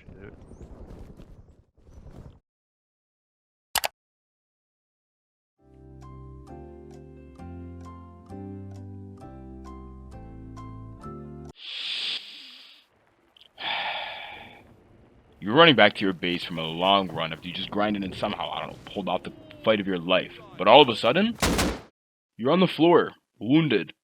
shit. You're running back to your base from a long run after you just grinded and somehow, I don't know, pulled off the fight of your life. But all of a sudden, you're on the floor, wounded,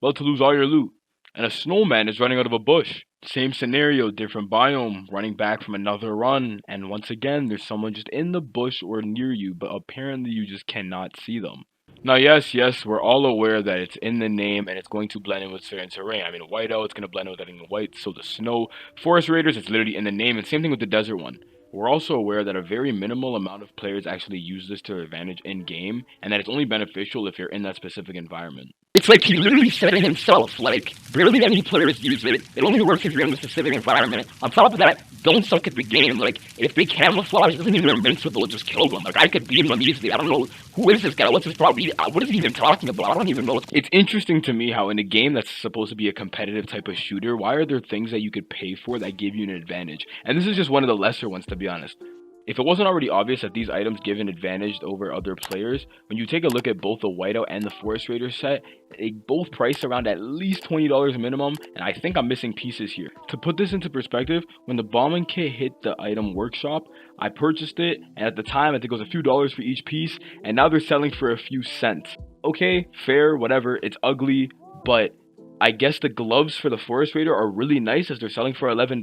about to lose all your loot, and a snowman is running out of a bush. Same scenario, different biome, running back from another run, and once again, there's someone just in the bush or near you, but apparently you just cannot see them. Now, yes, we're all aware that it's in the name and it's going to blend in with certain terrain. I mean, whiteout, it's going to blend in with everything white, so the snow. Forest raiders, it's literally in the name, and same thing with the desert one. We're also aware that a very minimal amount of players actually use this to their advantage in-game, and that it's only beneficial if you're in that specific environment. It's like he literally said it himself, like, barely any players use it, it only works if you're in a specific environment. On top of that, don't suck at the game, like, if they camouflage, it doesn't mean they're invincible, just kill them. Like, I could beat them easily, I don't know, who is this guy, what's his problem, what is he even talking about, I don't even know. It's interesting to me how in a game that's supposed to be a competitive type of shooter, why are there things that you could pay for that give you an advantage? And this is just one of the lesser ones, to be honest. If it wasn't already obvious that these items give an advantage over other players, when you take a look at both the Whiteout and the Forest Raider set, they both price around at least $20 minimum, and I think I'm missing pieces here. To put this into perspective, when the bombing kit hit the item workshop, I purchased it, and at the time I think it was a few dollars for each piece, and now they're selling for a few cents. Okay, fair, whatever, it's ugly, but I guess the gloves for the Forest Raider are really nice as they're selling for $11?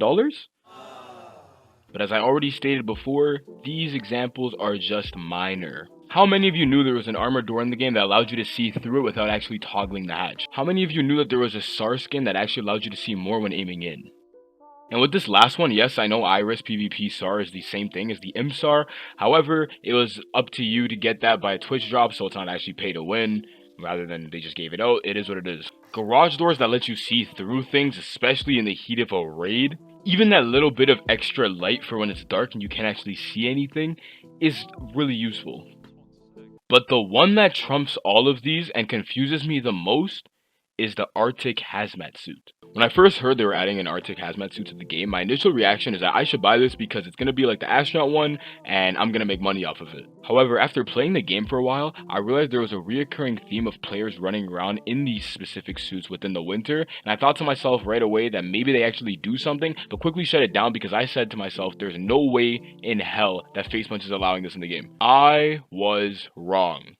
But as I already stated before, these examples are just minor. How many of you knew there was an armor door in the game that allowed you to see through it without actually toggling the hatch? How many of you knew that there was a SAR skin that actually allowed you to see more when aiming in? And with this last one, yes, I know Iris PvP SAR is the same thing as the IMSAR. However, it was up to you to get that by a Twitch drop, so it's not actually pay to win. Rather than they just gave it out, it is what it is. Garage doors that let you see through things, especially in the heat of a raid, even that little bit of extra light for when it's dark and you can't actually see anything, is really useful. But the one that trumps all of these and confuses me the most is the Arctic hazmat suit. When I first heard they were adding an Arctic hazmat suit to the game, my initial reaction is that I should buy this because it's going to be like the astronaut one and I'm going to make money off of it. However, after playing the game for a while, I realized there was a reoccurring theme of players running around in these specific suits within the winter, and I thought to myself right away that maybe they actually do something, but quickly shut it down because I said to myself, there's no way in hell that Facepunch is allowing this in the game. I was wrong.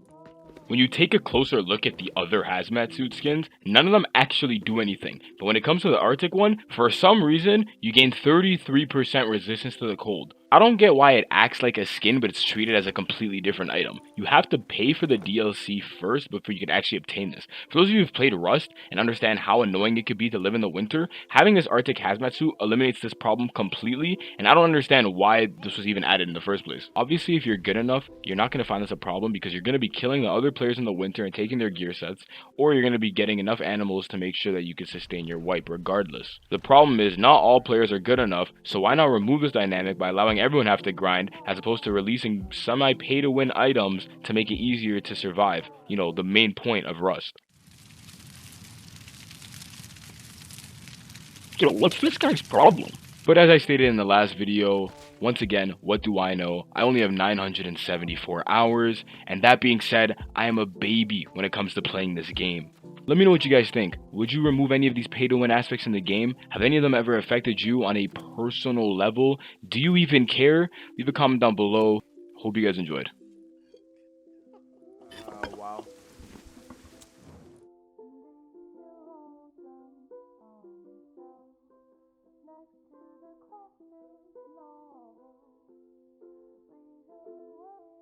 When you take a closer look at the other hazmat suit skins, none of them actually do anything. But when it comes to the Arctic one, for some reason, you gain 33% resistance to the cold. I don't get why it acts like a skin, but it's treated as a completely different item. You have to pay for the DLC first before you can actually obtain this. For those of you who've played Rust and understand how annoying it could be to live in the winter, having this Arctic hazmat suit eliminates this problem completely, and I don't understand why this was even added in the first place. Obviously, if you're good enough, you're not going to find this a problem because you're going to be killing the other players in the winter and taking their gear sets, or you're going to be getting enough animals to make sure that you can sustain your wipe regardless. The problem is not all players are good enough, so why not remove this dynamic by allowing everyone have to grind as opposed to releasing semi-pay-to-win items to make it easier to survive, you know, the main point of Rust. Yo, what's this guy's problem? But as I stated in the last video, once again, what do I know? I only have 974 hours, and that being said, I am a baby when it comes to playing this game. Let me know what you guys think. Would you remove any of these pay-to-win aspects in the game? Have any of them ever affected you on a personal level? Do you even care? Leave a comment down below. Hope you guys enjoyed.